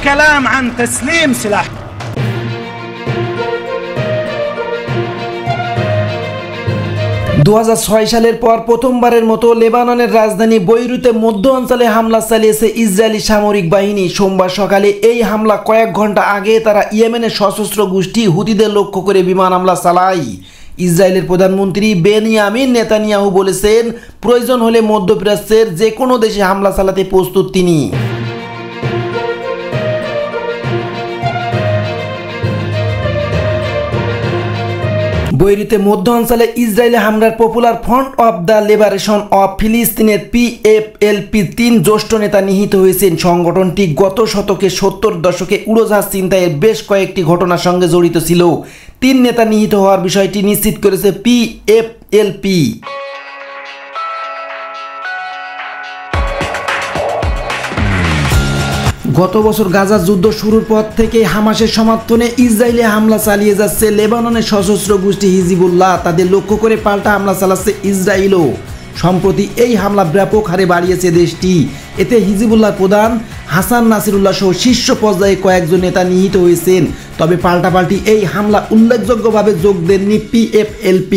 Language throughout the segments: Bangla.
كلام عن تسليم سلاح। 2006 সালের পর প্রথমবারের মতো লেবাননের রাজধানী বৈরুতে মধ্য অঞ্চলে হামলা চালিয়েছে ইসরায়েলি সামরিক বাহিনী। সোমবার সকালে এই হামলা কয়েক ঘন্টা আগে তারা ইয়েমেনের সশস্ত্র গোষ্ঠী হুতিদের লক্ষ্য করে বিমান হামলা চালায়। ইসরায়েলের প্রধানমন্ত্রী বেনিয়ামিন নেতানিয়াহু বলেছেন, প্রয়োজন হলে মধ্যপ্রাচ্যের যে কোনো দেশে হামলা চালাতে প্রস্তুত তিনি। বৈরুতে মধ্য অঞ্চলে ইসরায়েলি হামলার popular front of the liberation of ফিলিস্তিনের PFLP 3 জ্যেষ্ঠ নেতা নিহত হয়েছেন। সংগঠনটি গত শতকে 70 দশকে উড়োজাহাজ ছিনতাইয়ের বেশ কয়েকটি ঘটনার সঙ্গে জড়িত ছিল। 3 নেতা নিহত হওয়ার বিষয়টি নিশ্চিত করেছে PFLP। গত বছর গাজা যুদ্ধ শুরুর পর থেকে হামাসের সমর্থনে ইসরায়েলে হামলা চালিয়ে যাচ্ছে লেবাননের সশস্ত্র গোষ্ঠী হিজবুল্লাহ। তাদের লক্ষ্য করে পাল্টা হামলা চালাচ্ছে ইসরায়েলও। সম্প্রতি এই হামলা ব্যাপক হারে বাড়িয়েছে দেশটি। এতে হিজবুল্লাহ প্রধান হাসান নাসিরুল্লাহ সহ শীর্ষ পর্যায়ে কয়েকজন নেতা নিহত হয়েছেন। তবে পাল্টাপাল্টি এই হামলা উল্লেখযোগ্যভাবে যোগ দেননি PFLP।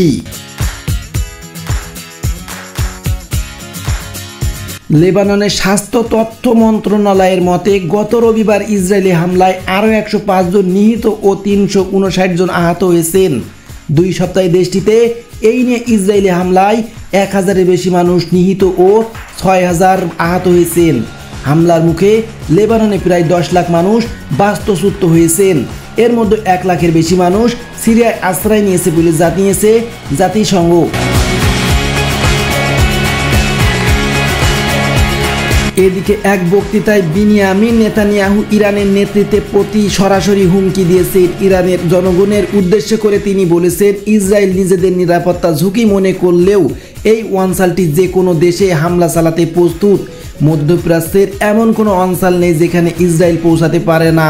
লেবাননের স্বাস্থ্য তথ্য মন্ত্রণালয়ের মতে গত রবিবার ইসরায়েলি হামলায় আরও 105 জন নিহত ও 359 জন আহত হয়েছেন। 2 সপ্তাহে দেশটিতে এই নিয়ে ইসরায়েলি হামলায় 1000-এর বেশি মানুষ নিহত ও 6000 আহত হয়েছেন। হামলার মুখে লেবাননে প্রায় 10 লাখ মানুষ বাস্তুচ্যুত হয়েছেন। এর মধ্যে 1 লাখের বেশি মানুষ সিরিয়ায় আশ্রয় নিয়েছে বলে জানিয়েছে জাতিসংঘ। এদিকে এক বক্তৃতায় বেনিয়ামিন নেতানিয়াহু ইরানের নেতৃত্বে প্রতি সরাসরি হুমকি দিয়েছেন। ইরানের জনগণের উদ্দেশ্য করে তিনি বলেছেন, ইসরায়েল নিজেদের নিরাপত্তা ঝুঁকি মনে করলেও এই অঞ্চলটি যে কোনো দেশে হামলা চালাতে প্রস্তুত। মধ্যপ্রাচ্যের এমন কোনো অঞ্চল নেই যেখানে ইসরায়েল পৌঁছাতে পারে না।